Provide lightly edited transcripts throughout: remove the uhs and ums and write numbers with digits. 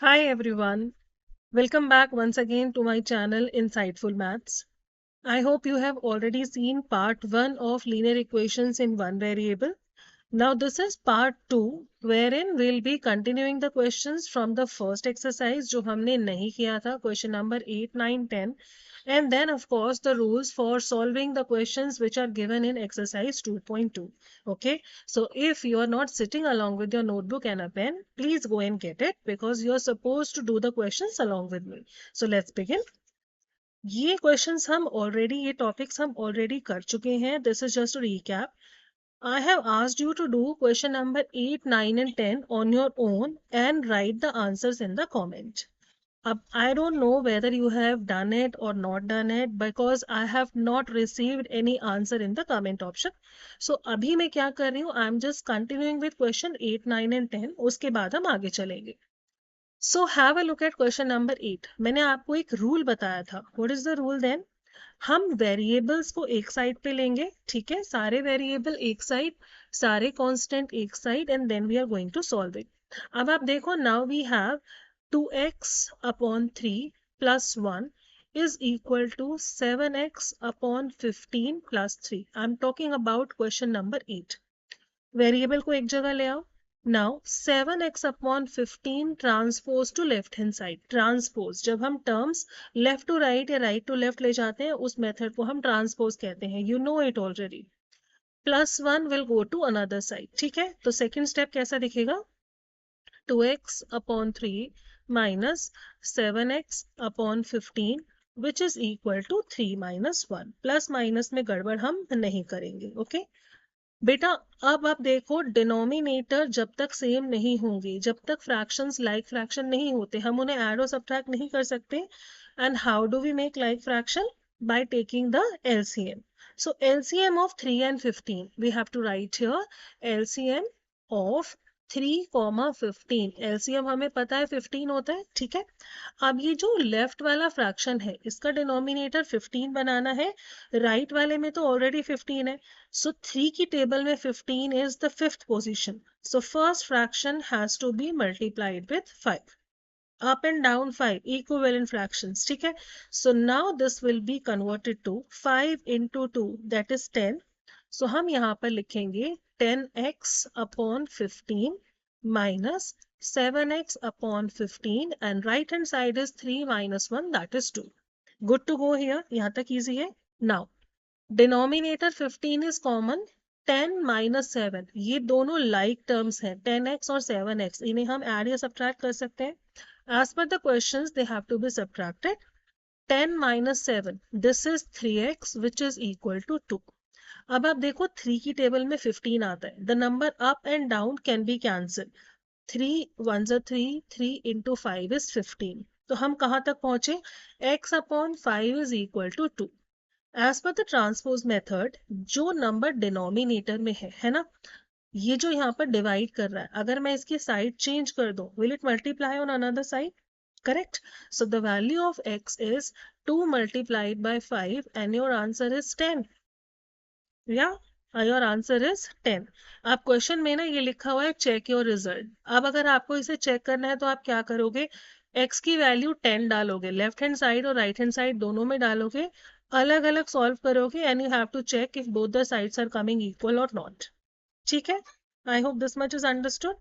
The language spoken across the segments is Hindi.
Hi everyone, welcome back once again to my channel Insightful Maths. I hope you have already seen part 1 of linear equations in one variable. Now this is part 2 wherein we'll be continuing the questions from the first exercise जो हमने नहीं किया था, question number 8, 9, 10, and then of course the rules for solving the questions which are given in exercise 2.2. Okay, so if you are not sitting along with your notebook and a pen, please go and get it because you are supposed to do the questions along with me. So let's begin. ये questions हम already, ये topics हम already कर चुके हैं. This is just a recap. I have asked you to do question number 8, 9 and 10 on your own and write the answers in the comment. I don't know whether you have done it or not done it because I have not received any answer in the comment option. So अभी मैं क्या कर रही हूँ? I am just continuing with question 8, 9 and 10. उसके बाद हम आगे चलेंगे. So have a look at question number 8. मैंने आपको एक rule बताया था. What is the rule then? हम वेरिएबल्स को एक साइड पे लेंगे, ठीक है, सारे वेरिएबल एक साइड, सारे कांस्टेंट एक side, and then we are going to solve it. अब आप देखो, now we have 2x upon 3 plus 1 is equal to 7x upon 15 plus 3. I'm talking about question number 8. Variable को एक जगह ले आओ. Now 7x upon 15 transpose to left hand side. Transpose, जब हम टर्म्स लेफ्ट टू राइट या राइट टू लेफ्ट ले जाते हैं उस मेथड को हम ट्रांसपोज कहते हैं. You know it already. +1 will go to another side. ठीक है, तो सेकेंड स्टेप कैसा दिखेगा? 2x upon 3 minus 7x upon 15 which is equal to 3 minus 1. Plus minus में गड़बड़ हम नहीं करेंगे. ओके बेटा, अब आप देखो, डिनोमिनेटर जब तक सेम नहीं होंगे, जब तक फ्रैक्शंस लाइक फ्रैक्शन नहीं होते, हम उन्हें ऐड और सब्ट्रैक्ट नहीं कर सकते. And how do we make like fraction? By taking the LCM. So LCM of 3 and 15, we have to write here LCM of 3, 15. LCM हमें पता है 15 होता है, ठीक है. अब ये जो लेफ्ट वाला फ्रैक्शन है इसका डिनोमिनेटर 15 बनाना है, राइट वाले में तो ऑलरेडी 15 है. So 3 की टेबल में 15 is the fifth position. So first fraction has to be multiplied with 5. Up and down 5 equivalent fractions. ठीक है. So now this will be converted to 5 into 2, that is 10. So हम यहाँ पर लिखेंगे 10x upon 15 minus 7x upon 15 and right hand side is 3 minus 1, that is 2. Good to go here. यहाँ तक easy है. Now denominator 15 is common. 10 minus 7, ये दोनों like terms हैं, 10x और 7x, इन्हें हम add या subtract कर सकते हैं. As per the questions, they have to be subtracted. 10 minus 7, this is 3x which is equal to 2. अब आप देखो 3 की टेबल में 15 आता है. The number up and down can be cancelled. 3 1s are 3, 3 into 5 is 15. तो हम कहाँ तक पहुंचे? x upon 5 is equal to 2. As per the transpose method, जो नंबर डिनोमिनेटर में है ना, ये जो यहाँ पर डिवाइड कर रहा है, अगर मैं इसकी साइड चेंज कर दूं, will it multiply on another side? Correct. So the value of x is 2 multiplied by 5 and your answer is 10. Yeah, your answer is 10. आप क्वेश्चन में ना ये लिखा हुआ है चेक योर रिजल्ट. अब अगर आपको इसे चेक करना है तो आप क्या करोगे? x की वैल्यू 10 डालोगे, लेफ्ट हैंड साइड और राइट हैंड साइड दोनों में डालोगे, अलग अलग सॉल्व करोगे and you have to check if both the sides are coming equal और नॉट. ठीक है, I hope this much is understood.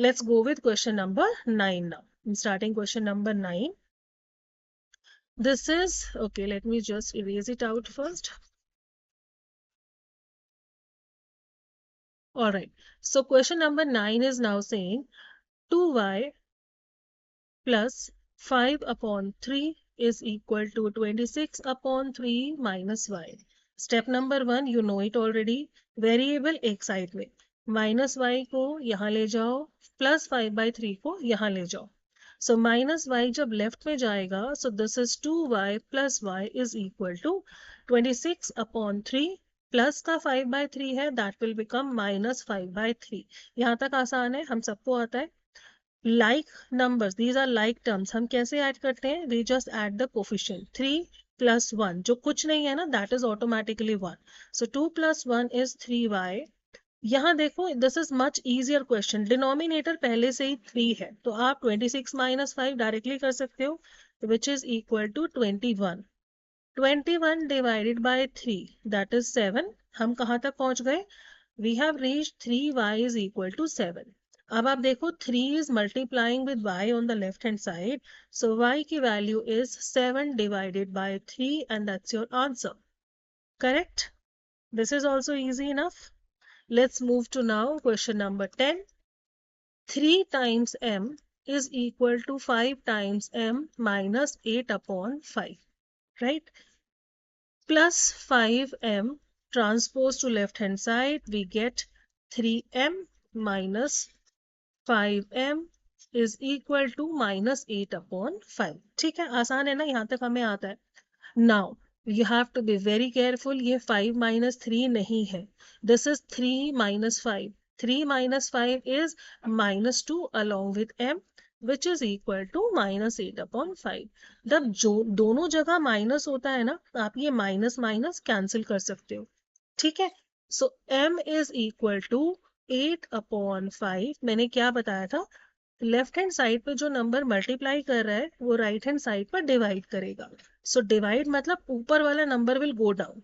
Let's go with question number 9 now. I'm starting question number 9. This is, okay, let me just erase it out first. All right. So question number 9 is now saying 2y plus 5 upon 3 is equal to 26 upon 3 minus y. Step number 1, you know it already. Variable एक साइड में, माइनस y को यहाँ ले जाओ, प्लस 5/3 को यहाँ ले जाओ. So minus y जब लेफ्ट में जाएगा, so this is 2y plus y is equal to 26 upon 3 plus का 5/3 है, that will become minus 5/3. यहाँ तक आसान है, हम सबको आता है. Like numbers, these are like terms, हम कैसे ऐड करते हैं? We just add the coefficient. 3 plus 1 जो कुछ नहीं है ना, that is automatically 1. So 2 plus 1 is 3y यहाँ देखो this is much easier question, denominator पहले से ही 3 है तो आप 26 माइनस 5 डायरेक्टली कर सकते हो, which is equal to 21। 21 divided by 3 that is 7। हम कहाँ तक पहुंच गए? We have reached 3y is equal to 7। अब आप देखो 3 is multiplying with y on the left hand side, so y की value is 7 divided by 3 and that's your answer. Correct? This is also easy enough. Let's move to now question number 10. 3 times m is equal to 5 times m minus 8 upon 5, right? Plus 5m transpose to left hand side, we get 3m minus 5m is equal to minus 8 upon 5. ठीक है, आसान है ना, यहाँ तक हमें आता है. Now you have to be very careful, ये 5 minus 3 नहीं है, this is 3 minus 5. 3 minus 5 is minus 2 along with m which is equal to minus 8 upon 5. जब जो दोनों जगह माइनस होता है ना, आप ये माइनस माइनस कैंसिल कर सकते हो. ठीक है, सो m is equal to 8 upon 5. मैंने क्या बताया था, लेफ्ट हैंड साइड पे जो नंबर मल्टीप्लाई कर रहा है वो राइट हैंड साइड पर डिवाइड करेगा. सो डिवाइड मतलब ऊपर वाला नंबर विल गो डाउन.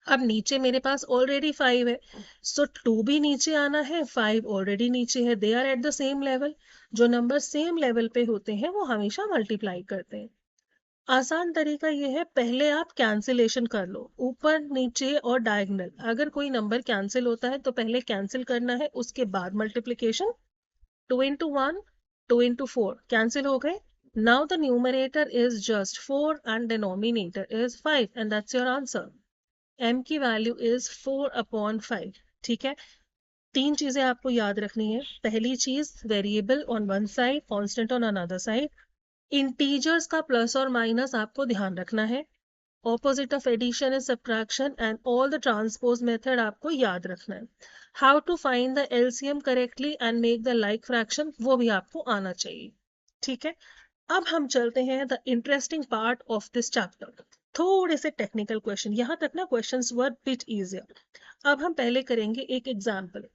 अब नीचे मेरे पास ऑलरेडी 5 है, सो 2 भी नीचे आना है, 5 ऑलरेडी नीचे है, they are at the same level. जो नंबर सेम लेवल पे होते हैं वो हमेशा मल्टीप्लाई करते हैं. आसान तरीका ये है, पहले आप कैंसिलेशन कर लो, ऊपर नीचे और डायगोनल. अगर कोई नंबर कैंसिल होता है तो पहले कैंसिल करना है, उसके बाद मल्टीप्लिकेशन. 2 into 1, 2 into 4 cancel हो गए. Now the numerator is just 4 and denominator is 5 and that's your answer. m की वैल्यू is 4 upon 5. ठीक है, तीन चीजें आपको याद रखनी है. पहली चीज, variable on one side, constant on another side. Integers का प्लस और माइनस आपको ध्यान रखना है. Opposite of addition is subtraction and all the transpose method आपको याद रखना है. How to find the LCM correctly and make the like fraction, वो भी आपको आना चाहिए. ठीक है, अब हम चलते हैं the interesting part of this chapter. थोड़े से टेक्निकल क्वेश्चन, यहाँ तक ना क्वेश्चंस वर बिट इजियर. अब हम पहले करेंगे एक एग्जाम्पल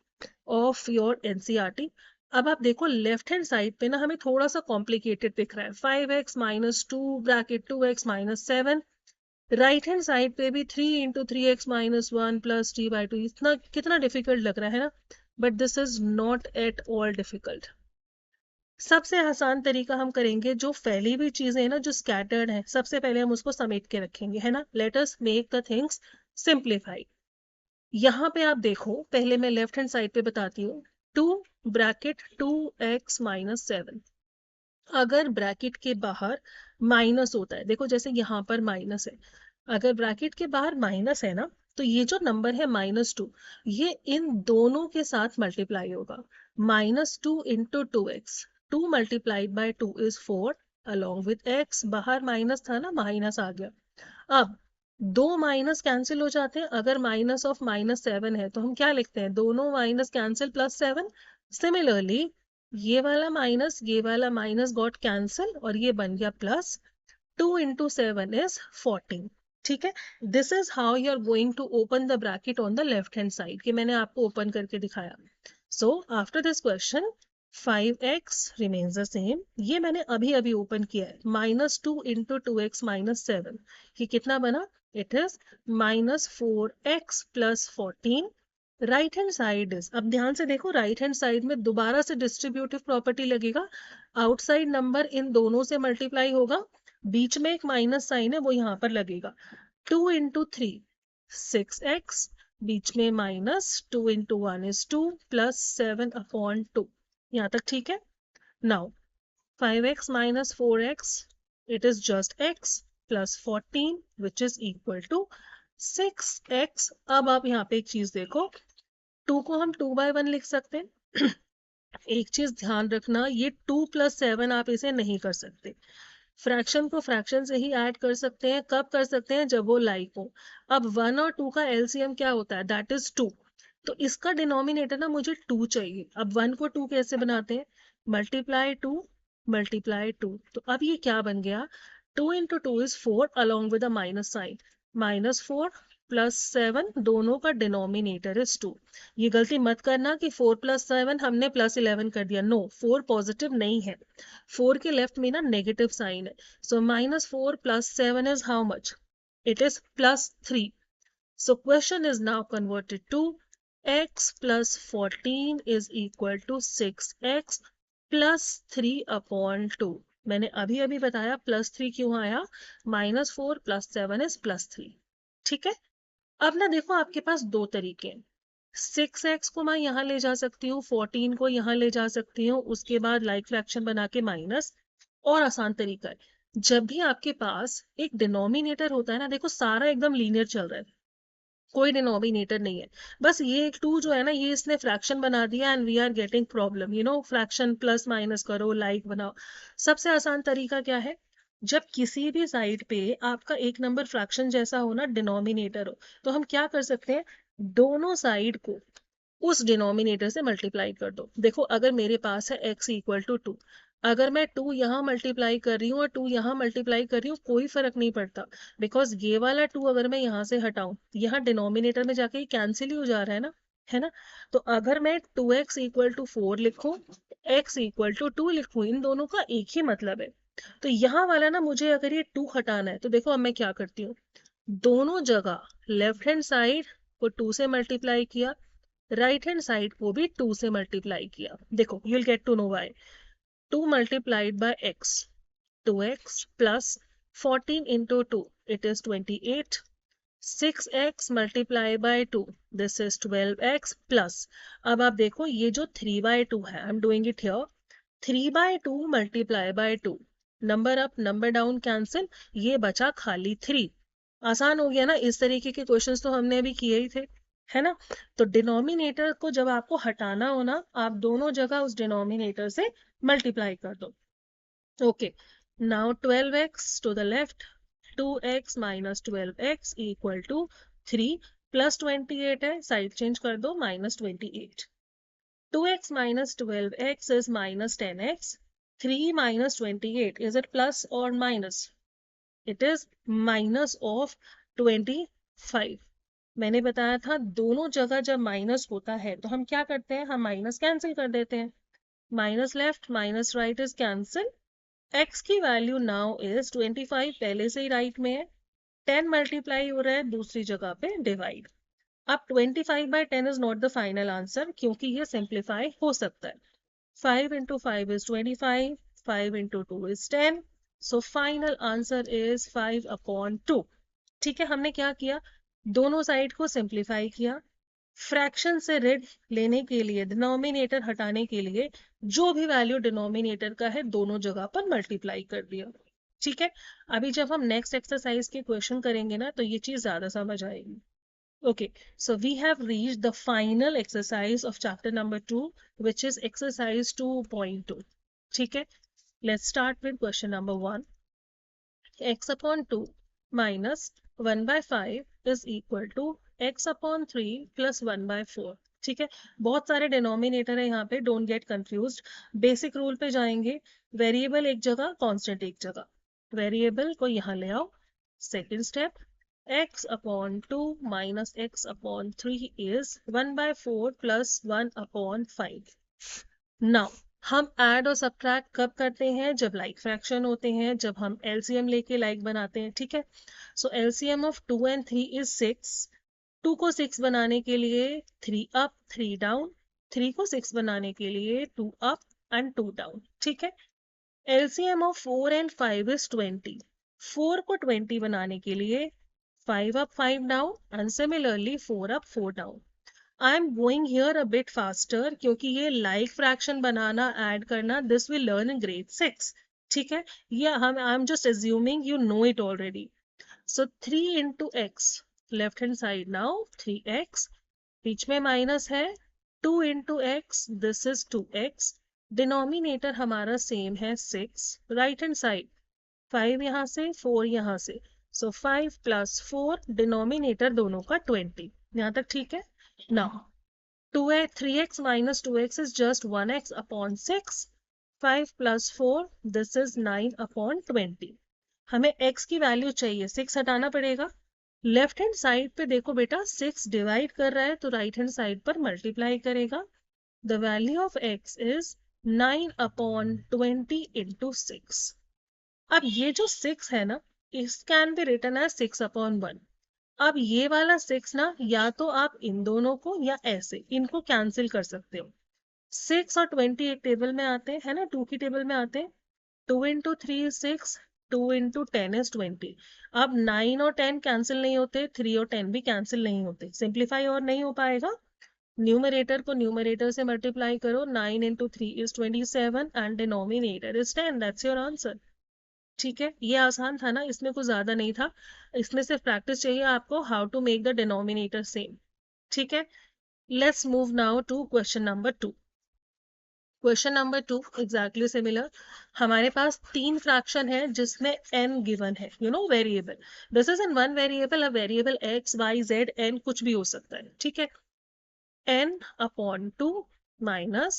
ऑफ योर एनसीईआरटी. अब आप देखो लेफ्ट हैंड साइड पे ना हमें थोड़ा सा कॉम्प्लिकेटेड दिख रहा है, 5x minus 2 bracket 2x minus 7. Right hand side पे भी 3 into 3x minus 1 plus t by 2. इतना कितना डिफिकल्ट लग रहा है ना, but this is not at all difficult. सबसे आसान तरीका हम करेंगे, जो फैली हुई चीजें हैं ना, जो स्कैटर्ड है, सबसे पहले हम उसको समेट के रखेंगे, है ना. Let us make the things simplify. यहाँ पे आप देखो, पहले मैं लेफ्ट हैंड साइड पे बताती हूँ. 2 ब्रैकेट 2x माइनस 7. अगर ब्रैकेट के बाहर माइनस होता है, देखो जैसे यहाँ पर माइनस है, अगर ब्रैकेट के बाहर माइनस है ना, तो ये जो नंबर है -2, ये इन दोनों के साथ मल्टीप्लाई होगा. -2 into 2x, 2 multiplied bye 2 is 4 along with x. बाहर माइनस था ना, माइनस आ गया. अब दो माइनस कैंसिल हो जाते हैं. अगर माइनस ऑफ -7 है तो हम क्या लिखते हैं, दोनों माइनस कैंसिल प्लस 7. सिमिलरली ये वाला माइनस गॉट कैंसिल और ये बन गया प्लस. 2 into 7 is 14. ठीक है, this is how you are going to open the bracket on the left hand side, कि मैंने आपको ओपन करके दिखाया. So after this question 5x remains the same. ये मैंने अभी अभी ओपन किया है. -2 into 2x minus 7, ये कितना बना, it is -4x plus 14. Right hand side is, अब ध्यान से देखो, राइट हैंड साइड में दोबारा से डिस्ट्रीब्यूटिव प्रॉपर्टी लगेगा. आउटसाइड नंबर इन दोनों से मल्टीप्लाई होगा, बीच में एक माइनस साइन है वो यहाँ पर लगेगा. 2 into 3 6x, बीच में minus, 2 into 1 is 2 plus 7 upon 2. यहाँ तक ठीक है. Now 5x minus 4x, it is just x plus 14 which is equal to 6x. अब आप यहाँ पे एक चीज देखो, 2 को हम 2 by 1 लिख सकते हैं. एक चीज ध्यान रखना, ये 2 plus 7 आप इसे नहीं कर सकते. फ्रैक्शन को फ्रैक्शन से ही ऐड कर सकते हैं. कब कर सकते हैं, जब वो लाइक हो. अब 1 और 2 का एलसीएम क्या होता है, दैट इज 2. तो इसका डिनोमिनेटर ना मुझे 2 चाहिए. अब 1 को 2 कैसे बनाते हैं, मल्टीप्लाई 2 मल्टीप्लाई 2. तो अब ये क्या बन गया, 2 into 2 is 4 along with a minus sign. -4 +7 दोनों का डिनोमिनेटर इज 2। ये गलती मत करना कि 4 + 7 हमने +11 कर दिया, नो 4 पॉजिटिव नहीं है, 4 के लेफ्ट में ना नेगेटिव साइन है। सो -4 + 7 is how much, it is +3। So question is now converted to x plus 14 is equal to 6x plus 3 upon 2। मैंने अभी अभी बताया +3 क्यों आया, -4 + 7 is +3। ठीक है, अब ना देखो आपके पास दो तरीके हैं, 6x को मैं यहाँ ले जा सकती हूँ, 14 को यहाँ ले जा सकती हूँ, उसके बाद लाइक फ्रैक्शन बना के माइनस। और आसान तरीका है, जब भी आपके पास एक डिनोमिनेटर होता है ना, देखो सारा एकदम लीनियर चल रहा है, कोई डिनोमिनेटर नहीं है, बस ये एक 2 जो है ना, ये इसने फ्रैक्शन बना दिया and we are getting problem, fraction plus minus करो, लाइक बनाओ। सबसे आसान तरीका क्या है, जब किसी भी साइड पे आपका एक नंबर फ्रैक्शन जैसा हो ना, डिनोमिनेटर हो, तो हम क्या कर सकते हैं, दोनों साइड को उस डिनोमिनेटर से मल्टीप्लाई कर दो। देखो अगर मेरे पास है x इक्वल टू 2, अगर मैं 2 यहाँ मल्टीप्लाई कर रही हूँ और 2 यहाँ मल्टीप्लाई कर रही हूँ, कोई फर्क नहीं पड़ता, बिकॉज ये वाला 2 अगर मैं यहाँ से हटाऊं, यहाँ डिनोमिनेटर में जाके कैंसिल ही हो जा रहा है ना। तो अगर मैं 2x इक्वल टू 4 लिखूं, x इक्वल टू 2 लिखूं, इन दोनों का एक ही मतलब है। तो यहाँ वाला ना, मुझे अगर ये 2 हटाना है, तो देखो अब मैं क्या करती हूँ, दोनों जगह लेफ्ट हैंड साइड को 2 से मल्टीप्लाई किया, राइट हैंड साइड को भी 2 से मल्टीप्लाई किया। देखो you will get to know why. 2 multiplied by x, 2x plus 14 into 2, it is 28, 6x multiply by 2, this is 12x plus, अब आप देखो ये जो 3/2 है, I am doing it here, 3/2 multiply by 2, number up number down cancel, ये बचा खाली 3। आसान हो गया ना, इस तरीके के क्वेश्चंस तो हमने अभी किए ही थे, है ना। तो डिनोमिनेटर को जब आपको हटाना हो ना, आप दोनों जगह उस डिनोमिनेटर से मल्टीप्लाई कर दो। Okay, now 12x to the left, 2x minus 12x equal to 3 plus 28 है, साइड चेंज कर दो, -28। 2x minus 12x is minus 10x, 3 minus 28, is it plus or minus? It is minus of 25। मैंने बताया था दोनों जगह जब माइनस होता है तो हम क्या करते हैं, हम माइनस कैंसिल कर देते हैं, minus left minus right is cancel. x की वैल्यू नाउ इज 25, पहले से ही राइट में है, 10 मल्टीप्लाई हो रहा है दूसरी जगह पे डिवाइड। अब 25/10 is not the final answer, क्योंकि ये सिंप्लीफाई हो सकता है। 5 into 5 is 25, 5 into 2 is 10, so final answer is 5/2। ठीक है, हमने क्या किया, दोनों साइड को सिंप्लीफाई किया, फ्रैक्शन से रेड लेने के लिए, डिनोमिनेटर हटाने के लिए, जो भी वैल्यू डिनोमिनेटर का है दोनों जगह पर मल्टीप्लाई कर दिया। ठीक है, अभी जब हम नेक्स्ट एक्सरसाइज के क्वेश्चन करेंगे ना, तो ये चीज ज्यादा समझ आएगी। Okay, so we have reached the final exercise of chapter number 2, which is exercise 2.2. ठीक है, let's start with question number 1. x upon 2 minus 1/5 is equal to x upon 3 plus 1/4। ठीक है, बहुत सारे डिनोमिनेटर है यहाँ पे, don't get confused. Basic rule पे जाएंगे, वेरिएबल एक जगह, कांस्टेंट एक जगह, वेरिएबल को यहाँ ले आओ। Second step, x upon 2 minus x upon 3 is 1/4 plus 1/5। Now हम ऐड और सब्ट्रैक्ट कब करते हैं, जब लाइक फ्रैक्शन होते हैं, जब हम एलसीएम लेके लाइक बनाते हैं। ठीक है, सो एलसीएम ऑफ 2 and 3 is 6। 2 को 6 बनाने के लिए 3 अप 3 डाउन, 3 को 6 बनाने के लिए 2 अप एंड 2 डाउन। ठीक है, एलसीएम ऑफ 4 and 5 is 20। 4 को 20 बनाने के लिए 5 up 5 down and similarly 4 up 4 down। I am going here a bit faster क्योंकि ये like fraction बनाना, add करना, this will learn in grade 6। ठीक है, ये I'm just assuming you know it already। So 3 into x, left hand side now 3x, बीच में माइनस है, 2 into x, this is 2x, denominator हमारा सेम है 6, राइट हैंड साइड 5 यहाँ से 4 यहाँ से, so 5 plus 4, डिनोमिनेटर दोनों का 20। यहाँ तक ठीक है। Now 3x minus 2x is just 1x upon 6, 5 plus 4, this is 9/20। हमें x की वैल्यू चाहिए, 6 हटाना पड़ेगा, लेफ्ट हैंड साइड पे देखो बेटा 6 डिवाइड कर रहा है तो राइट हैंड साइड पर मल्टीप्लाई करेगा। The value of x is 9/20 into 6। अब ये जो 6 है ना, इस कैन बी रिटन एज 6/1। अब ये वाला 6 ना, या तो आप इन दोनों को या ऐसे इनको कैंसिल कर सकते हो। 6 और 20 एक टेबल में आते हैं, है ना, 2 की टेबल में आते हैं। 2 इंटू 3 इज 6, 2 इंटू 10 इज 20। अब 9 और 10 कैंसिल नहीं होते, 3 और 10 भी कैंसिल नहीं होते, सिंप्लीफाई और नहीं हो पाएगा। न्यूमरेटर को न्यूमरेटर से मल्टीप्लाई करो, 9 into 3 is 27 and denominator is 10। That's your answer. ठीक है, ये आसान था ना, इसमें कुछ ज्यादा नहीं था। इसमें सिर्फ प्रैक्टिस चाहिए आपको, how to make the denominator same. ठीक है, let's move now to question number 2। Question number 2 exactly similar. हमारे पास 3 फ्रैक्शन है जिसमें n गिवन है, you know variable. This is in one variable, a variable x y z n कुछ भी हो सकता है। ठीक है, n/2 minus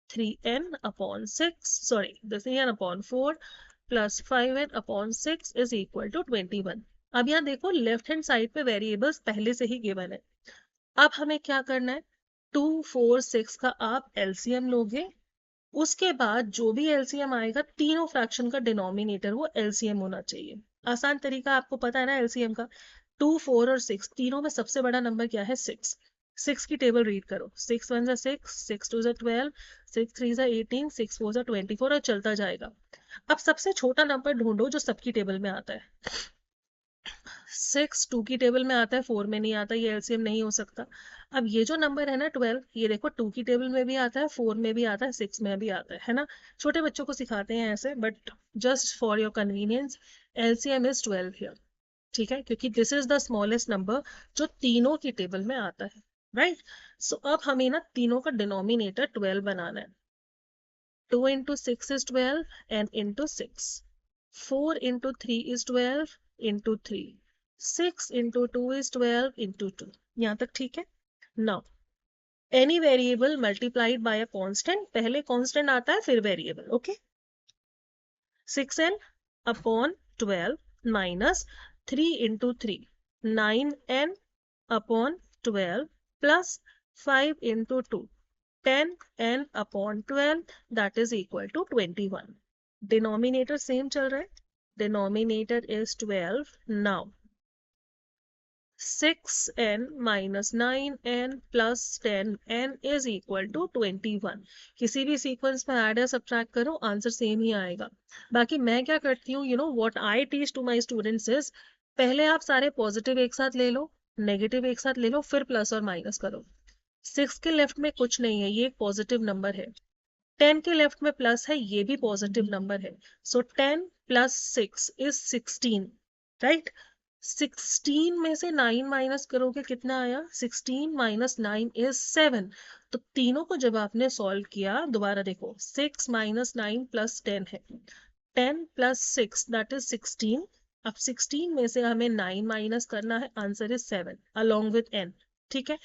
3n/6, sorry, this is n/4 plus 5n/6 is equal to 21। अब यहाँ देखो लेफ्ट हैंड साइड पे वेरिएबल्स पहले से ही गिवन है। अब हमें क्या करना है, 2 4 6 का आप एलसीएम लोगे, उसके बाद जो भी एलसीएम आएगा तीनों फ्रैक्शन का डिनोमिनेटर वो एलसीएम होना चाहिए। आसान तरीका आपको पता है ना एलसीएम का। 2 4 और 6 तीनों में सबसे बड़ा नंबर क्या है, 6। 6 की टेबल रीड करो, 6 1 6, 6 2 12, 6 3 18, 6 4 24 और चलता जाएगा। अब सबसे छोटा नंबर ढूंढो जो सबकी टेबल में आता है। 6 2 की टेबल में आता है, 4 में नहीं आता, ये एलसीएम नहीं हो सकता। अब ये जो नंबर है ना 12, ये देखो 2 की टेबल में भी आता है, 4 में भी आता है, 6 में भी आता है ना। छोटे बच्चों को सिखाते हैं ऐसे, but just for your convenience LCM is 12 here. ठीक है, क्योंकि this is the smallest number जो तीनों की टेबल में आता है, राइट। सो अब हमें ना तीनों का डिनोमिनेटर 12 बनाना है। 2 into 6 is 12 and into 6. 4 into 3 is 12 into 3. 6 into 2 is 12 into 2. यहाँ तक ठीक है। Now, any variable multiplied by a constant, पहले constant आता है फिर variable, okay? 6n upon 12 minus 3 into 3, 9n upon 12 plus 5 into 2, 10n upon 12, that is equal to 21. Denominator same चल रहा है, denominator is 12. Now 6n minus 9n plus 10n is equal to 21. किसी भी सीक्वेंस में ऐड या सब्ट्रैक्ट करो, आंसर सेम ही आएगा। बाकी मैं क्या करती हूँ, you know what I teach to my students is, पहले आप सारे पॉजिटिव एक साथ ले लो, नेगेटिव एक साथ ले लो, फिर प्लस और माइनस करो। 6 के लेफ्ट में कुछ नहीं है, ये एक पॉजिटिव नंबर है। 10 के लेफ्ट में प्लस है, ये भी पॉजिटिव नंबर है। सो 10 प्लस 6 इज 16, राइट। 16 में से 9 माइनस करोगे कितना आया, 16 माइनस 9 इज 7। तो तीनों को जब आपने सॉल्व किया, दोबारा देखो, 6 माइनस 9 प्लस 10 है, 10 प्लस 6 दैट इज 16। अब 16 में से हमें 9 माइनस करना है, answer is 7 along with n। ठीक है,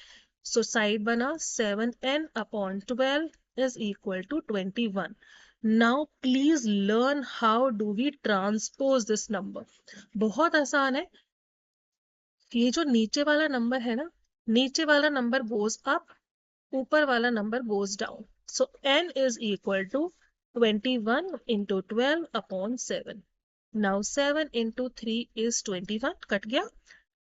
सो साइड बना 7n upon 12 is equal to 21. Now please learn how do we transpose this number. बहुत आसान है। ये जो नीचे वाला नंबर है ना, नीचे वाला नंबर goes up, ऊपर वाला number goes down. So n is equal to 21 into 12 upon 7. Now 7 into 3 is 21, cut गया।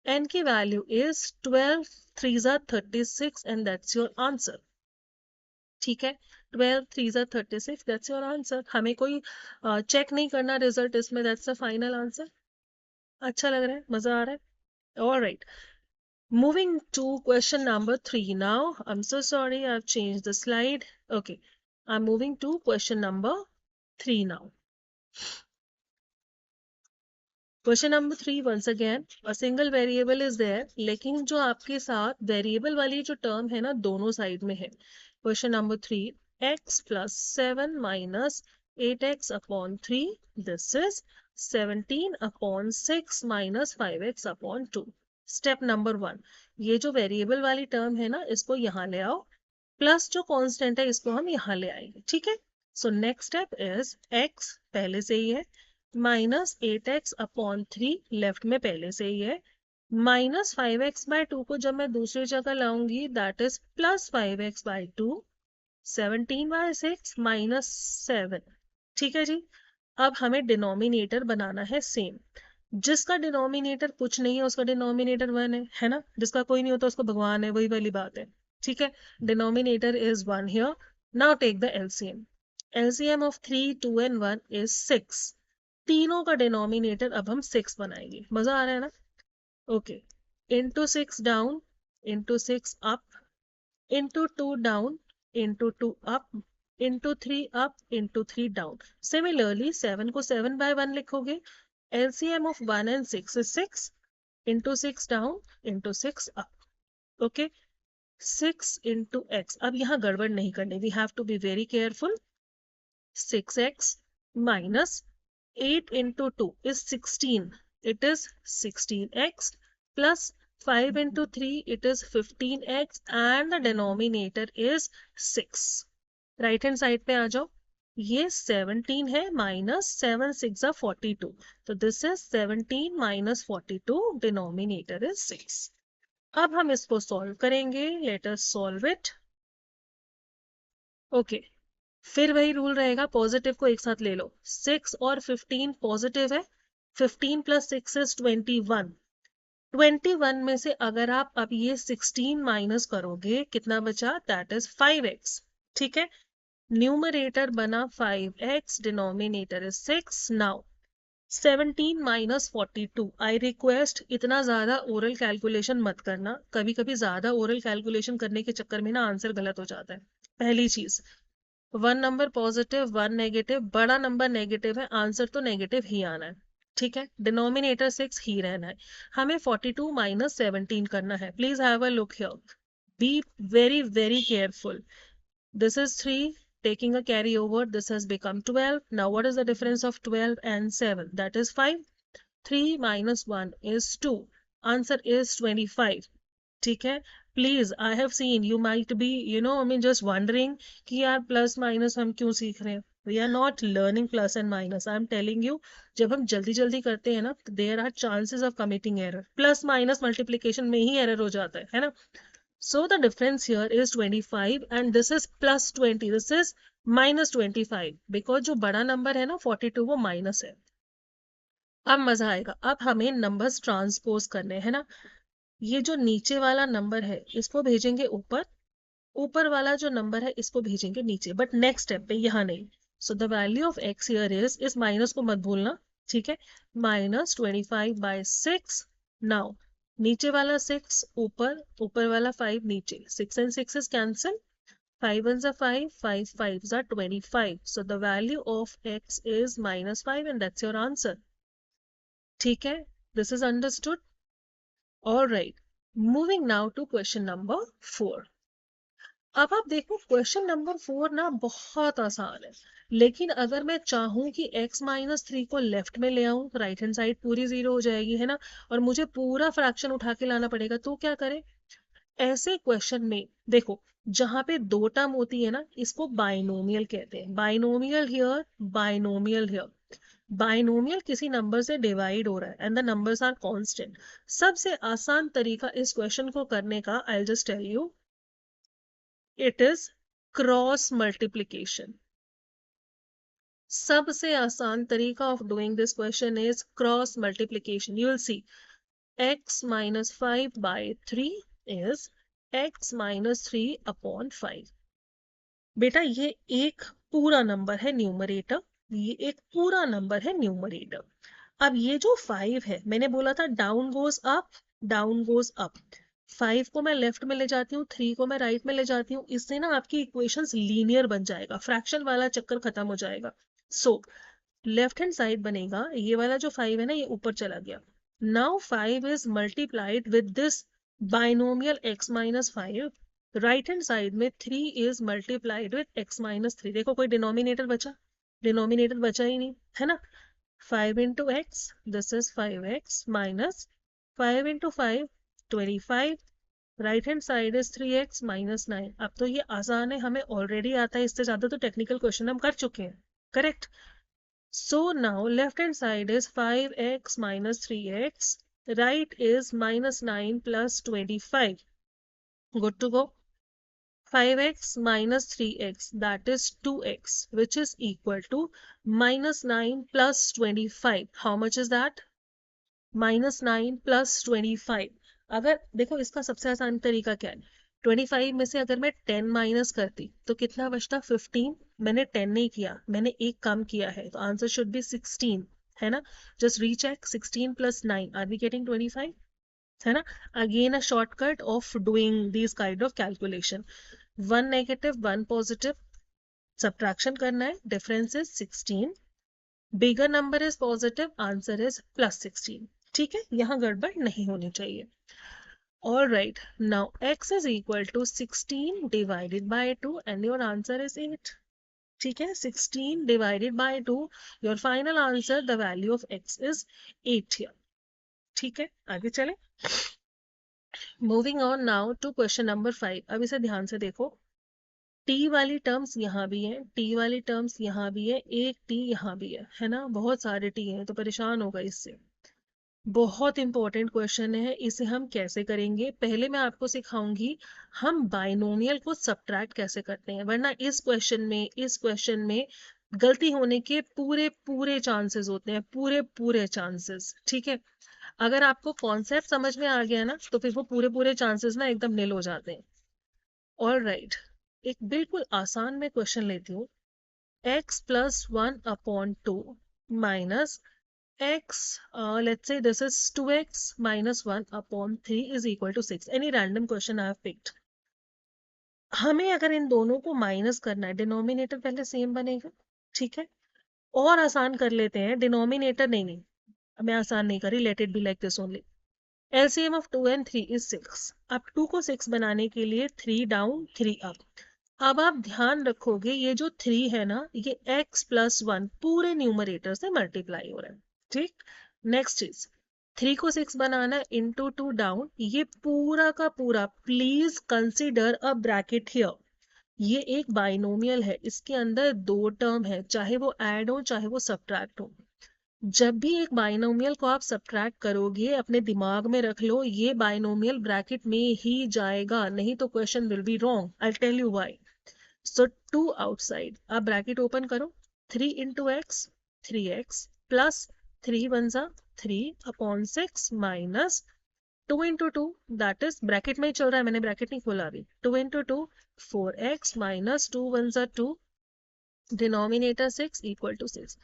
n की value is 12 3s are 36 and that's your answer. ठीक है, 12 3s are 36, that's your answer. हमें कोई चेक नहीं करना रिजल्ट इसमें, that's the final answer. अच्छा लग रहा है, मजा आ रहा है, all right. Moving to question number 3 now. I'm so sorry, I've changed the slide. Okay, I'm moving to question number 3 now. Question number 3, once again, a single variable is there, लेकिन जो आपके साथ वेरिएबल वाली जो टर्म है ना, दोनों साइड में है। Question number 3, x plus 7 minus 8x upon 3, this is 17 upon 6 minus 5x upon 2. Step number 1, ये जो वेरिएबल वाली टर्म है ना, इसको यहाँ ले आओ, प्लस जो कांस्टेंट है इसको हम यहाँ ले आएंगे। ठीक है, so next step is x पहले से ही है, माइनस 8x अपॉन 3 लेफ्ट में पहले से ही है, -5x/2 को जब मैं दूसरी जगह लाऊंगी दैट इज +5x/2, 17/6 -7। ठीक है जी। अब हमें डिनोमिनेटर बनाना है सेम। जिसका डिनोमिनेटर कुछ नहीं है उसका डिनोमिनेटर 1 है ना। जिसका कोई नहीं होता उसको भगवान है, वही वाली बात है। ठीक है, denominator is 1 here. Now take the LCM. LCM of 3, 2 and 1 is 6। तीनों का डिनोमिनेटर अब हम 6 बनाएंगे। मजा आ रहा है ना। Okay, into 6 down, into 6 up, into 2 down, into 2 up, into 3 up, into 3 down. Similarly, 7 को 7/1 लिखोगे। LCM of 1 and 6 is 6, into 6 down, into 6 up. Okay, 6 into x. अब यहाँ गड़बड़ नहीं करनी. We have to be very careful. 6x minus 8 into 2 is 16. It is 16x plus 5 into 3 it is 15x and the denominator is 6. Right hand side पे आ जाओ. ये 17 है minus 7 6 are 42. So this is 17 minus 42. Denominator is 6. अब हम इसको solve करेंगे. Let us solve it. Okay. फिर वही रूल रहेगा, पॉजिटिव को एक साथ ले लो। 6 और 15 पॉजिटिव है। 15 + 6 is 21। 21 में से अगर आप अब ये 16 माइनस करोगे कितना बचा, दैट इज 5x। ठीक है, न्यूमरेटर बना 5x, denominator is 6। Now 17 minus 42। I request इतना ज्यादा ओरल कैलकुलेशन मत करना। कभी कभी ज्यादा ओरल कैलकुलेशन करने के चक्कर में ना आंसर गलत हो जाता है। पहली चीज, 1 नंबर पॉजिटिव 1 नेगेटिव, बड़ा नंबर नेगेटिव है, आंसर तो नेगेटिव ही आना है। ठीक है, डिनोमिनेटर 6 ही रहना है। हमें 42 minus 17 करना है। Please have a look here, be very very careful. This is 3 taking a carry over. This has become 12. Now what is the difference of 12 and 7? That is 5. 3 minus 1 is 2. Answer is 25. ठीक है, please I have seen you might be just wondering कि यार प्लस माइनस हम क्यों सीख रहे हैं। We are not learning plus and minus. I am telling you, जब हम जल्दी जल्दी करते हैं ना there are chances of committing error. Plus minus multiplication में ही एरर हो जाता है ना। So the difference here is 25 and this is plus 20. This is minus 25 because जो बड़ा नंबर है ना 42 वो माइनस है। अब मजा आएगा। अब हमें नंबर्स ट्रांसपोज करने हैं ना। ये जो नीचे वाला नंबर है इसको भेजेंगे ऊपर, ऊपर वाला जो नंबर है इसको भेजेंगे नीचे, बट नेक्स्ट स्टेप पे यहाँ नहीं। So the value of x here is, इस माइनस को मत भूलना। ठीक है, -25/6। नाउ नीचे वाला 6 ऊपर, ऊपर वाला 5 नीचे। 6 and 6 is cancel. 5 ones are 5, 5 5s are 25. So the value of x is -5 and that's your answer. ठीक है, this is understood. All right, moving now to question number 4. अब आप देखो क्वेश्चन नंबर 4 ना बहुत आसान है, लेकिन अगर मैं चाहूं कि x -3 को लेफ्ट में ले आऊं, राइट हैंड साइड पूरी 0 हो जाएगी है ना, और मुझे पूरा फ्रैक्शन उठा के लाना पड़ेगा, तो क्या करें। ऐसे क्वेश्चन में देखो, जहां पे दो टर्म होती है ना इसको बाइनोमियल कहते हैं। Binomial here, binomial here. Binomial किसी नंबर से डिवाइड हो रहा है and the numbers are constant. सबसे आसान तरीका इस क्वेश्चन को करने का, I will just tell you, it is cross multiplication. सबसे आसान तरीका of doing this question is cross multiplication. You will see x - 5/3 is x - 3/5. बेटा ये एक पूरा नंबर है न्यूमरेटर, ये एक पूरा नंबर है न्यूमरेटर। अब ये जो 5 है, मैंने बोला था down goes up, down goes up. 5 को मैं लेफ्ट में ले जाती हूँ, 3 को मैं राइट में ले जाती हूँ। इससे ना आपकी इक्वेशंस लीनियर बन जाएगा, फ्रैक्शन वाला चक्कर खत्म हो जाएगा। सो लेफ्ट हैंड साइड बनेगा, ये वाला जो 5 है ना ये ऊपर चला गया। Now 5 is multiplied with this binomial x - 5। Right hand side में 3 इज मल्टीप्लाइड विद x - 3। देखो कोई डिनोमिनेटर बचा, डिनोमिनेटर बचा ही नहीं है ना। 5 into x, this is 5x minus 5 into 5, 25. Right hand side is 3x minus 9। अब तो ये आसान है, हमें ऑलरेडी आता है, इससे ज्यादा तो टेक्निकल क्वेश्चन हम कर चुके हैं। Correct. So now left hand side is 5x minus 3x right is -9 plus 25. Good to go. 5x minus 3x, that is 2x, which is equal to -9 plus 25. How much is that? -9 plus 25. अगर देखो इसका सबसे आसान तरीका क्या है, 25 में से अगर मैं 10 माइनस करती तो कितना बचता? 15. मैंने 10 नहीं किया, मैंने एक कम किया है, तो आंसर शुड बी 16, है ना? Just recheck 16 plus 9, are we getting 25? है ना? Again a shortcut of doing this kind of calculation. 1 negative 1 positive, subtraction करना है, difference is 16, bigger number is positive, answer is +16. ठीक है, यहाँ गड़बड़ नहीं होनी चाहिए. All right, now x is equal to 16 divided by 2 and your answer is 8. ठीक है, 16 divided by 2, your final answer, the value of x is 8 here. ठीक है, आगे चले. Moving on now to question number 5. अब इसे ध्यान से देखो. t वाली टर्म्स यहाँ भी है, t वाली टर्म्स यहाँ भी है, एक t यहाँ भी है ना? बहुत सारे t हैं तो परेशान होगा इससे. बहुत इंपॉर्टेंट क्वेश्चन है, इसे हम कैसे करेंगे? पहले मैं आपको सिखाऊंगी हम बाइनोमियल को सब्ट्रैक्ट कैसे करते हैं, वरना इस क्वेश्चन में गलती होने के पूरे पूरे चांसेस होते हैं, पूरे पूरे चांसेस. ठीक है, अगर आपको कॉन्सेप्ट समझ में आ गया ना तो फिर वो पूरे पूरे चांसेस ना एकदम निल हो जाते हैं. ऑल राइट, एक बिल्कुल आसान में क्वेश्चन लेती हूँ. x plus 1 upon 2 minus x, let's say this is 2x minus 1 upon 3 is equal to 6. Any random question I have picked. हमें अगर इन दोनों को माइनस करना है, डिनोमिनेटर पहले सेम बनेगा. ठीक है, और आसान कर लेते हैं, डिनोमिनेटर नहीं, मैं आसान नहीं करी, let it be like this only. LCM of 2 and 3 is 6. अब 2 को 6 बनाने के लिए 3 डाउन 3 अप. अब आप ध्यान रखोगे ये जो 3 है ना, ये x plus 1 पूरे न्यूमरेटर से मल्टीप्लाई हो रहा है. ठीक, नेक्स्ट इज 3 को 6 बनाना, इंटू 2 डाउन, ये पूरा का पूरा, please consider a bracket here. ये एक बाइनोमियल है, इसके अंदर दो टर्म है, चाहे वो ऐड हो चाहे वो सब्ट्रैक्ट हो. जब भी एक बाइनोमियल को आप सब्ट्रैक्ट करोगे, अपने दिमाग में रख लो ये बाइनोमियल ब्रैकेट में ही जाएगा, नहीं तो question will be wrong. I tell you why. So 2 outside, आप ब्रैकेट ओपन करो, 3 into x 3x plus 3 1 3 upon 6 minus 2 into 2, that is bracket में ही चल रहा है, मैंने ब्रैकेट नहीं खोला अभी. 2 into 2 4x minus 2 1 2, denominator 6 equal to 6.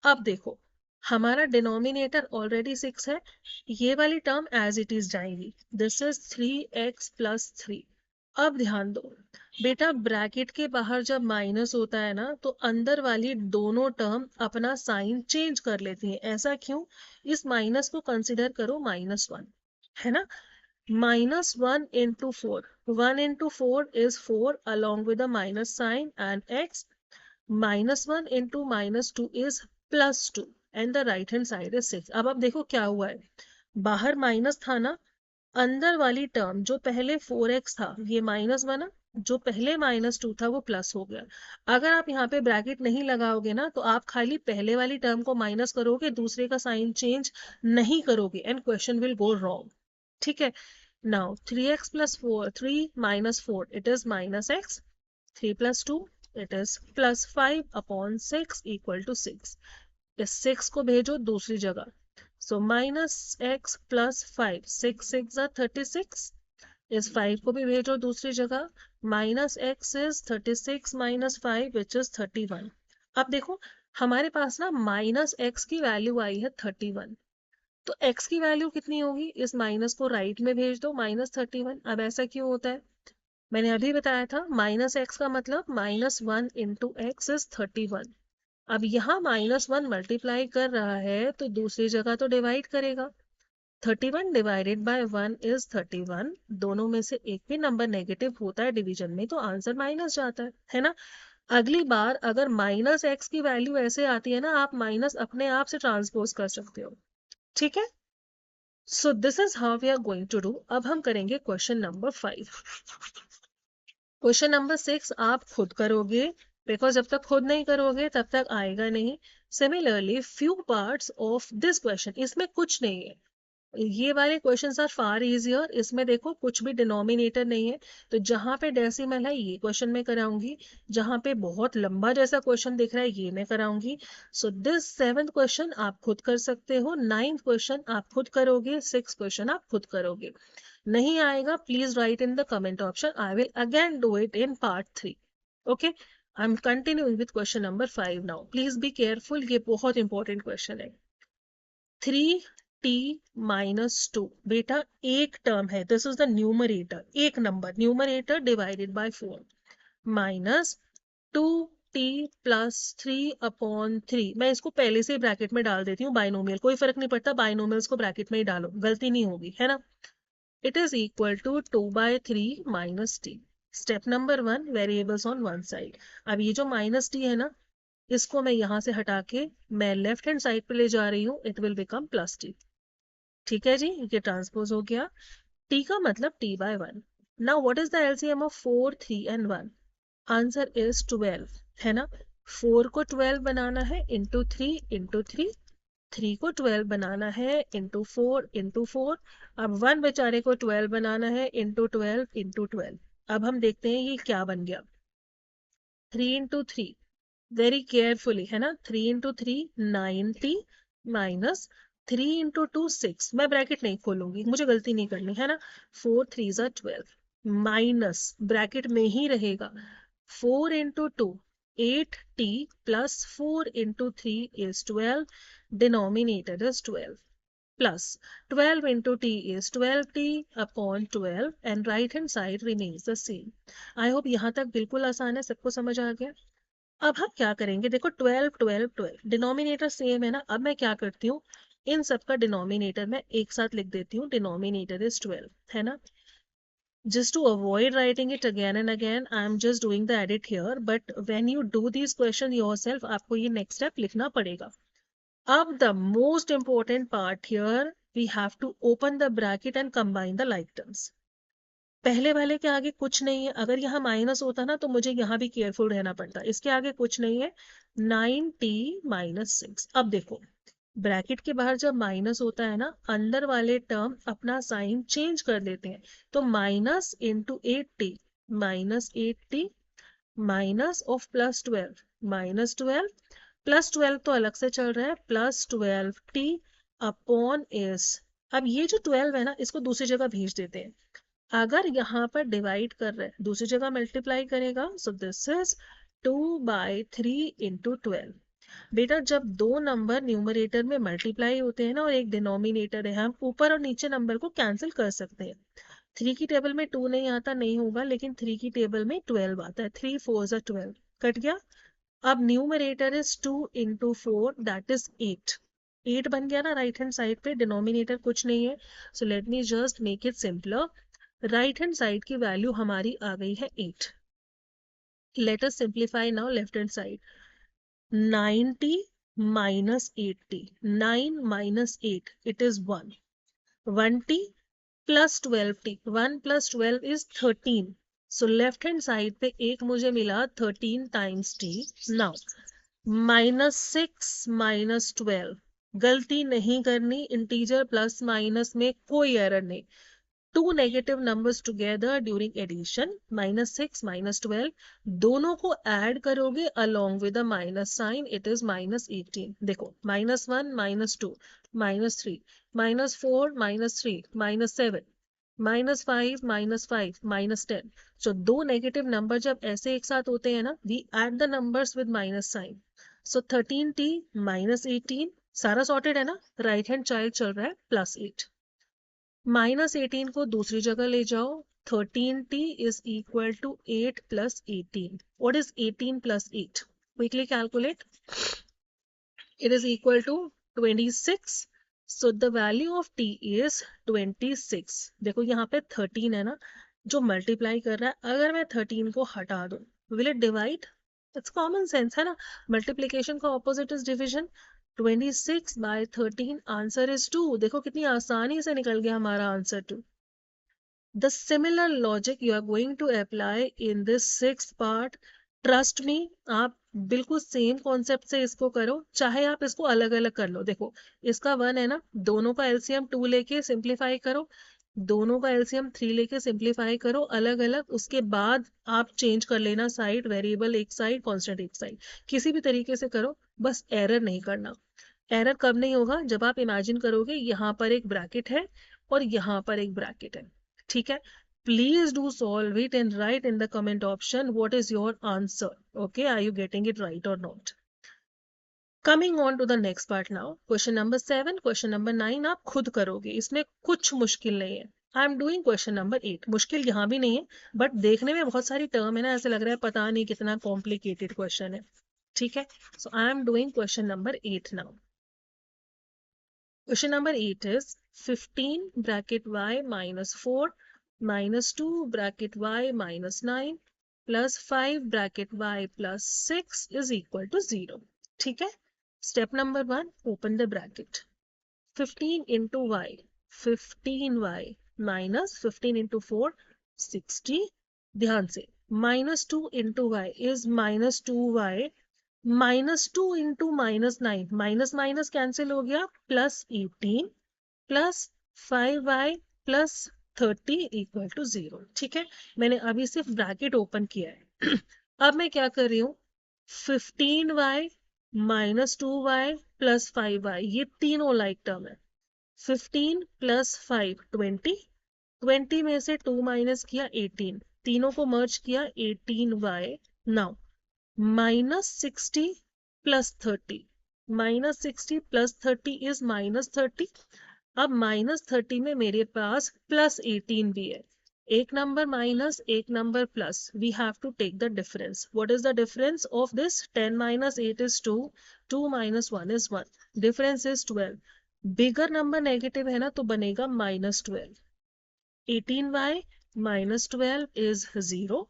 अब देखो हमारा डिनोमिनेटर ऑलरेडी 6 है, ये वाली टर्म एज इट इज जाएंगी, दिस इज 3x प्लस 3. अब ध्यान दो बेटा, ब्रैकेट के बाहर जब माइनस होता है ना तो अंदर वाली दोनों टर्म अपना साइन चेंज कर लेती हैं. ऐसा क्यों? इस माइनस को कंसिडर करो -1, है ना? -1 into 4, 1 into 4 is 4 along with the minus sign, and x -1 into -2 is +2 and the right hand side is 6. अब देखो क्या हुआ है, बाहर माइनस था ना, अंदर वाली टर्म जो पहले 4x था ये माइनस बना, जो पहले -2 था वो प्लस हो गया. अगर आप यहाँ पे ब्रैकेट नहीं लगाओगे ना तो आप खाली पहले वाली टर्म को माइनस करोगे, दूसरे का साइन चेंज नहीं करोगे, and question will go wrong. ठीक है, now 3x plus 4, 3 minus 4, it is -x, 3 plus 2, it is +5 upon 6 equal to 6. इस 6 को भेजो दूसरी जगह, so -x plus 5, 6 6 are 36. इस 5 को भी भेजो दूसरी जगह, -x is 36 minus 5 which is 31. अब देखो हमारे पास ना -x की वैल्यू आई है 31, तो x की वैल्यू कितनी होगी, इस माइनस को राइट में भेज दो, -31. अब ऐसा क्यों होता है? मैंने अभी बताया था -x का मतलब -1 into x is 31. अब यहाँ -1 मल्टीप्लाई कर रहा है तो दूसरी जगह तो डिवाइड करेगा. 31 डिवाइडेड बाय 1 इज 31. दोनों में से एक भी नंबर नेगेटिव होता है डिवीजन में तो आंसर माइनस जाता है ना? अगली बार अगर -x की वैल्यू ऐसे आती है ना, आप माइनस अपने आप से ट्रांसपोज कर सकते हो. ठीक है, so this is how we are going to do. अब हम करेंगे क्वेश्चन नंबर 5. क्वेश्चन नंबर 6 आप खुद करोगे, बिकॉज जब तक खुद नहीं करोगे तब तक आएगा नहीं. Similarly few parts of this question, इसमें कुछ नहीं है, ये वाले क्वेश्चंस आर फार इजियर, इसमें देखो कुछ भी डिनोमिनेटर नहीं है, तो जहां पे डेसिमल है ये क्वेश्चन में कराऊंगी, जहां पे बहुत लंबा जैसा क्वेश्चन दिख रहा है ये मैं कराऊंगी। सो दिस 7th क्वेश्चन आप खुद कर सकते हो, 9th क्वेश्चन आप खुद करोगे, 6th क्वेश्चन आप खुद करोगे। नहीं आएगा please right in the comment option, I will again do it in part 3। Okay, I am continuing with question number 5 now, please be careful, ये बहुत इंपॉर्टेंट क्वेश्चन है। 3t - 2, बेटा एक टर्म है, दिस इज द न्यूमरेटर, एक number numerator divided by 4, minus 2t + 3/3। मैं इसको पहले से ब्रैकेट में डाल देती हूँ, बाइनोमियल, कोई फर्क नहीं पड़ता, बाइनोमियल्स को ब्रैकेट में ही डालो, गलती नहीं होगी, है ना। It is equal to 2/3 - t। Step number 1, variables on one side. अब ये जो -t है ना, इसको मैं यहां से हटा के मैं लेफ्ट हैंड साइड पे ले जा रही हूँ, इट विल बिकम +t। ठीक है जी, ये ट्रांसपोज हो गया। t का मतलब t/1। Now what is the LCM of 4, 3 and 1? Answer is 12, है ना। 4 को 12 बनाना है इंटू 3 इंटू 3, 3 को 12 बनाना है इंटू 4 इंटू 4, अब 1 बेचारे को 12 बनाना है इंटू 12 इंटू 12। अब हम देखते हैं ये क्या बन गया। 3 इंटू 3, वेरी केयरफुली, है ना, 3 इंटू 3 90 माइनस 3 इंटू 2 6, मैं ब्रैकेट नहीं खोलूंगी, मुझे गलती नहीं करनी, है ना। 4 3 12 माइनस ब्रैकेट में ही रहेगा 4 into 2 8t plus 4 into 3 is 12, denominator is 12, plus 12 into t is 12t upon 12 and right hand side remains the same। I hope यहाँ तक बिल्कुल आसान है, सबको समझ आ गया। अब हम क्या करेंगे, देखो 12 12 12 डिनोमिनेटर सेम है ना, अब मैं क्या करती हूँ, इन सब का डिनोमिनेटर मैं एक साथ लिख देती हूँ, डिनोमिनेटर इज 12, है ना। just to avoid writing it again and again, I am just doing the edit here, but when you do these questions yourself, आपको ये next step लिखना पड़ेगा। अब the most important part here, we have to open the bracket and combine the like terms। पहले वाले के आगे कुछ नहीं है, अगर यहाँ माइनस होता ना तो मुझे यहाँ भी केयरफुल रहना पड़ता, इसके आगे कुछ नहीं है। 9t - 6। अब देखो ब्रैकेट के बाहर जब माइनस होता है ना, अंदर वाले टर्म अपना साइन चेंज कर देते हैं, तो minus into 8t, -8t minus of +12, -12 +12 तो अलग से चल रहा है, +12t अपॉन is। अब ये जो 12 है ना, इसको दूसरी जगह भेज देते हैं, अगर यहाँ पर डिवाइड कर रहे हैं दूसरी जगह मल्टीप्लाई करेगा, सो दिस इज 2/3 इंटू 12। बेटा जब दो नंबर न्यूमरेटर में मल्टीप्लाई होते हैं ना और एक डिनोमिनेटर है, हम ऊपर और नीचे नंबर को कैंसिल कर सकते हैं। 3 की टेबल में 2 नहीं आता, नहीं होगा, लेकिन 3 की टेबल में 12 आता है, 3 4 12, कट गया। अब numerator is 2 into 4 that is 8, 8 बन गया ना राइट हैंड साइड पे, डिनोमिनेटर कुछ नहीं है, so let me just make it simpler. Right hand side की वैल्यू हमारी आ गई है 8। Let us simplify now left hand side. 90 - 80, 9 - 8, it is 1, 1t plus 12t, 1 plus 12 is 13, so left hand side पे एक मुझे मिला 13 times t। now -6 - 12, गलती नहीं करनी, इंटीजर प्लस माइनस में कोई एरर नहीं, two negative numbers together during addition, -6 - 12, दोनों को ऐड करोगे along with the minus sign, it is -18। देखो -1 -2 -3 -4 -3 -7 -5 -5 -10। so दो नेगेटिव नंबर जब ऐसे एक साथ होते हैं ना, we add the numbers with minus sign, so 13t - 18, सारा सॉर्टेड है ना, राइट हैंड चाइल्ड चल रहा है +8, -18 को दूसरी जगह ले जाओ, 13t is equal to 8 plus 18। what is 18 plus 8? quickly calculate, it is equal to 26, so the value of t is 26। देखो यहाँ पे 13 है ना जो मल्टीप्लाई कर रहा है, अगर मैं 13 को हटा दूं will it divide? It's common sense, है ना, मल्टीप्लीकेशन का opposite is division. 26/13, answer is 2। देखो कितनी आसानी से निकल गया हमारा answer 2। The similar logic you are going to apply in this 6th part trust me, आप बिल्कुल सेम कॉन्सेप्ट से इसको करो, चाहे आप इसको अलग अलग कर लो। देखो इसका 1 है ना, दोनों का एलसीएम 2 लेके सिंप्लीफाई करो, दोनों का एलसीएम 3 लेके सिंप्लीफाई करो अलग अलग, उसके बाद आप चेंज कर लेना साइड, वेरिएबल एक साइड, कांस्टेंट एक साइड, किसी भी तरीके से करो, बस एरर नहीं करना। एरर कब नहीं होगा, जब आप इमेजिन करोगे यहाँ पर एक ब्रैकेट है और यहाँ पर एक ब्रैकेट है, ठीक है। Please do solve it and write in the comment option what is your answer. Okay, are you getting it right or not? Coming on to the next part now. Question number 7, question number 9 आप खुद करोगे, इसमें कुछ मुश्किल नहीं है। I am doing question number 8, मुश्किल यहाँ भी नहीं है, बट देखने में बहुत सारी टर्म है ना, ऐसे लग रहा है पता नहीं कितना कॉम्प्लिकेटेड क्वेश्चन है, ठीक है। So I am doing question number 8 now. Question number 8 is 15 bracket y minus 4 minus 2 bracket y minus 9 plus 5 bracket y plus 6 is equal to 0. ठीक है। Step number 1, open the bracket. 15 into y, 15y minus 15 into 4, 60. ध्यान से, minus 2 into y is minus 2y, -2 into -9, minus minus cancel हो गया, +18 plus 5y plus 30 equal to 0। ठीक है, मैंने अभी सिर्फ ब्रैकेट ओपन किया है। अब मैं क्या कर रही हूँ, 15y -2y प्लस 5y, ये तीनों लाइक टर्म है। 15 प्लस 5 20, 20 में से 2 माइनस किया 18, तीनों को मर्ज किया 18y। Now -60 plus 30, -60 plus 30 is -30। अब -30 में मेरे पास +18 भी है, एक नंबर माइनस एक number plus, we have to take the difference. What is the difference of this, 10 minus 8 is 2, 2 minus 1 is 1, difference is 12। Bigger number negative है ना तो बनेगा -12, 18y -12 is 0।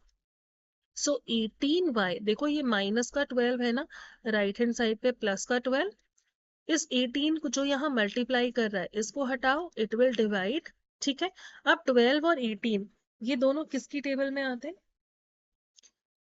सो 18y, देखो ये माइनस का 12 है ना, राइट हैंड साइड पे प्लस का 12, इस 18 को जो यहाँ मल्टीप्लाई कर रहा है इसको हटाओ, इट विल डिवाइड। ठीक है, अब 12 और 18 ये दोनों किसकी टेबल में आते हैं,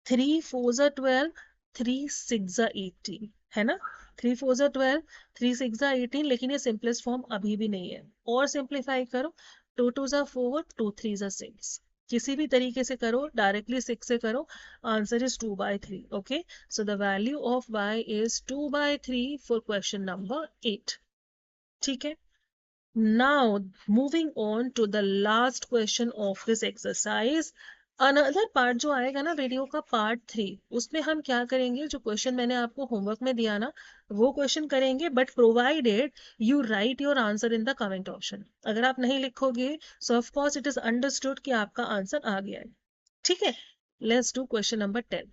3 4 12, 3 6 18, है ना, 3 4 12, 3 6 18, लेकिन ये सिंपलेस्ट फॉर्म अभी भी नहीं है, और सिंप्लीफाई करो, 2 2 4, 2 3 6, किसी भी तरीके से करो, डायरेक्टली 6 से करो, answer is 2/3। Okay, so the value of y is 2/3 for question number 8। ठीक है, now moving on to the last question of this exercise, another part जो आएगा ना वीडियो का, पार्ट 3, उसमें हम क्या करेंगे, जो क्वेश्चन मैंने आपको होमवर्क में दिया ना वो क्वेश्चन करेंगे, but provided you right your answer in the comment option. अगर आप नहीं लिखोगे सो of course it is understood कि आपका आंसर आ गया है। ठीक है, लेट्स डू क्वेश्चन नंबर 10।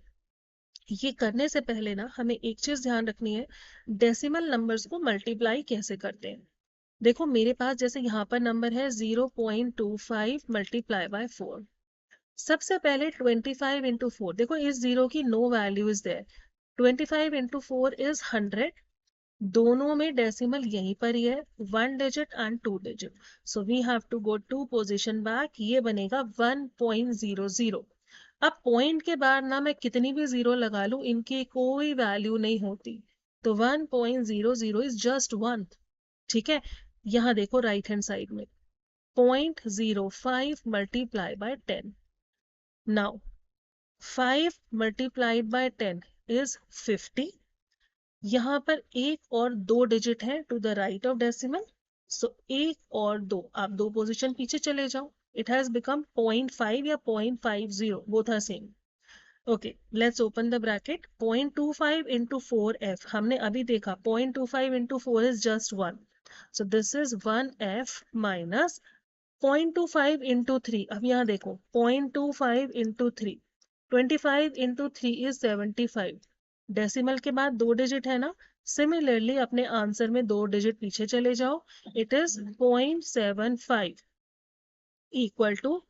ये करने से पहले ना हमें एक चीज ध्यान रखनी है, डेसिमल नंबर्स को मल्टीप्लाई कैसे करते हैं। देखो मेरे पास जैसे यहाँ पर नंबर है 0.25 मल्टीप्लाई बाय 4, सबसे पहले 25 इंटू 4, देखो इस जीरो की no value is there, 25 into 4 is 100, दोनों में डेसिमल यहीं पर ही है, 1 digit and 2 digit, so we have to go 2 position back, ये बनेगा 1.00। अब पॉइंट के बाद ना मैं कितनी भी जीरो लगा लूं इनकी कोई वैल्यू नहीं होती, तो 1.00 इज जस्ट 1। ठीक है, यहाँ देखो राइट हैंड साइड में 0.05 multiply by 10, now 5 multiplied by 10 is 50, यहाँ पर एक और दो डिजिट है to the right of decimal, so एक और दो, आप दो पोजीशन पीछे चले जाओ, इट हैज बिकम 0.5 या 0.50, both are same. Okay, let's open the bracket, 0.25 into 4f, हमने अभी देखा 0.25 into 4 is just 1, so this is 1f minus 0.25 into 3, अब यहाँ देखो 0.25 into 3, 25 into 3 is 75, डेसिमल के बाद दो डिजिट है ना, सिमिलरली अपने आंसर में दो डिजिट पीछे चले जाओ, it is 0.75 equal to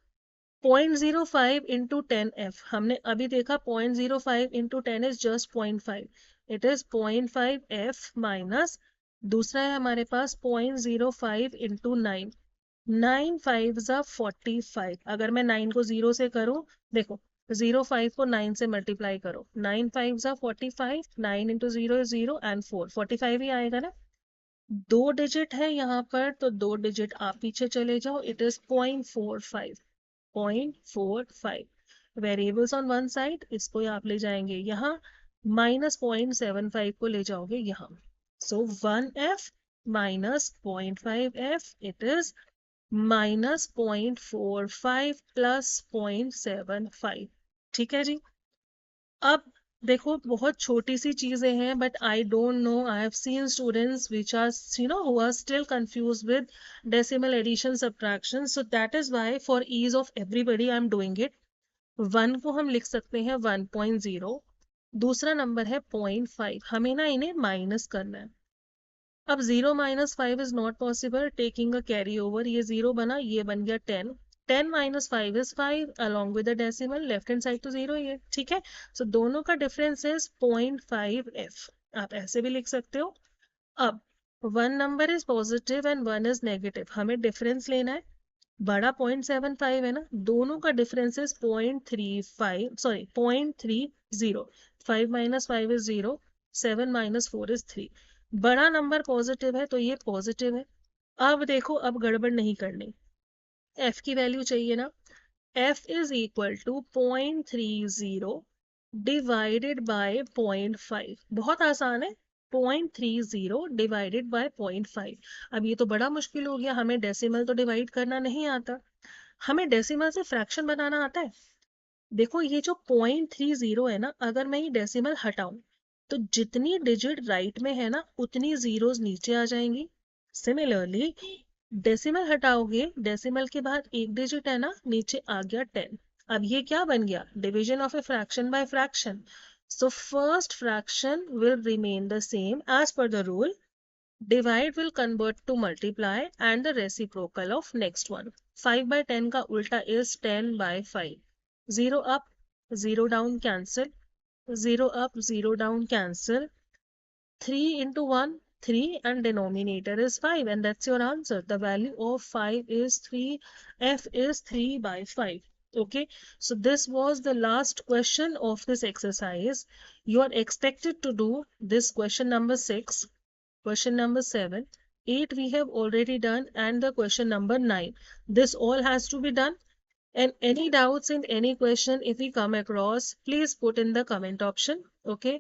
0.05 into 10f, हमने अभी देखा 0.05 into 10 is just 0.5, it is 0.5f minus, दूसरा है हमारे पास 0.05 into 9, 9 5 45, अगर मैं 9 को 0 से करूं, देखो 05 को 9 से मल्टीप्लाई करो, 9 5 जा 45, 9 इंटू 0 is 0 एंड 4, 45 ही आएगा ना। 2 डिजिट है यहाँ पर, तो 2 डिजिट आप पीछे चले जाओ, it is 0.45, 0.45 variables on one side, इसको आप ले जाएंगे यहाँ, माइनस 0.75 को ले जाओगे यहाँ, सो 1f minus 0.5f, it is minus 0.45 plus 0.75। ठीक है जी। अब देखो बहुत छोटी सी चीजें हैं, but I don't know, I have seen students which are who are still confuse with decimal addition subtraction, so that is why for ease of everybody I am doing it. 1 को हम लिख सकते हैं 1.0, दूसरा नंबर है 0.5, हमें ना इन्हें माइनस करना है। अब 0 minus 5 is not possible, taking a carry over, ये 0 बना, ये बन गया 10, 10 minus 5 is 5 along with the decimal, left hand side तो 0 ही है। ठीक है, सो दोनों का डिफरेंस इज 0.5f, आप ऐसे भी लिख सकते हो। अब 1 number is positive and 1 is negative, हमें डिफरेंस लेना है, बड़ा 0.75 है ना, दोनों का difference is 0.35, sorry 0.30, 5 minus 5 is 0, 7 minus 4 is 3, बड़ा नंबर पॉजिटिव है तो ये पॉजिटिव है। अब देखो, अब गड़बड़ नहीं करनी, f की वैल्यू चाहिए ना, f is equal to 0.30 divided by 0.5, बहुत आसान है, 0.30 डिवाइडेड बाय 0.5। अब ये तो बड़ा मुश्किल हो गया, हमें डेसिमल तो डिवाइड करना नहीं आता, हमें डेसिमल से फ्रैक्शन बनाना आता है। देखो ये जो 0.30 है ना, अगर मैं ये डेसिमल हटाऊं तो जितनी डिजिट राइट में है ना उतनी जीरोस नीचे आ जाएंगी। सिमिलरली डेसिमल हटाओगे, डेसिमल के बाद एक डिजिट है ना, नीचे आ गया 10, अब ये क्या बन गया, division of a fraction by fraction, so first fraction will remain the same as per the rule, divide will convert to multiply and the reciprocal of next one, 5 by 10 का उल्टा is 10 by 5, 0 up 0 down cancel, 0 up 0 down cancel, 3 into 1 3 and denominator is 5, and that's your answer. The value of 5 is 3, f is 3 by 5. Okay, so this was the last question of this exercise. You are expected to do this question number 6, question number 7, 8 we have already done, and the question number 9. This all has to be done. And any doubts in any question, if we come across, please put in the comment option. Okay.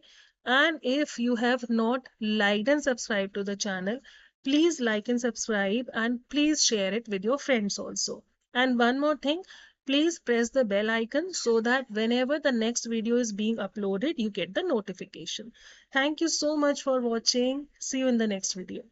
And if you have not liked and subscribed to the channel, please like and subscribe, and please share it with your friends also. And one more thing, please press the bell icon so that whenever the next video is being uploaded, you get the notification. Thank you so much for watching. See you in the next video.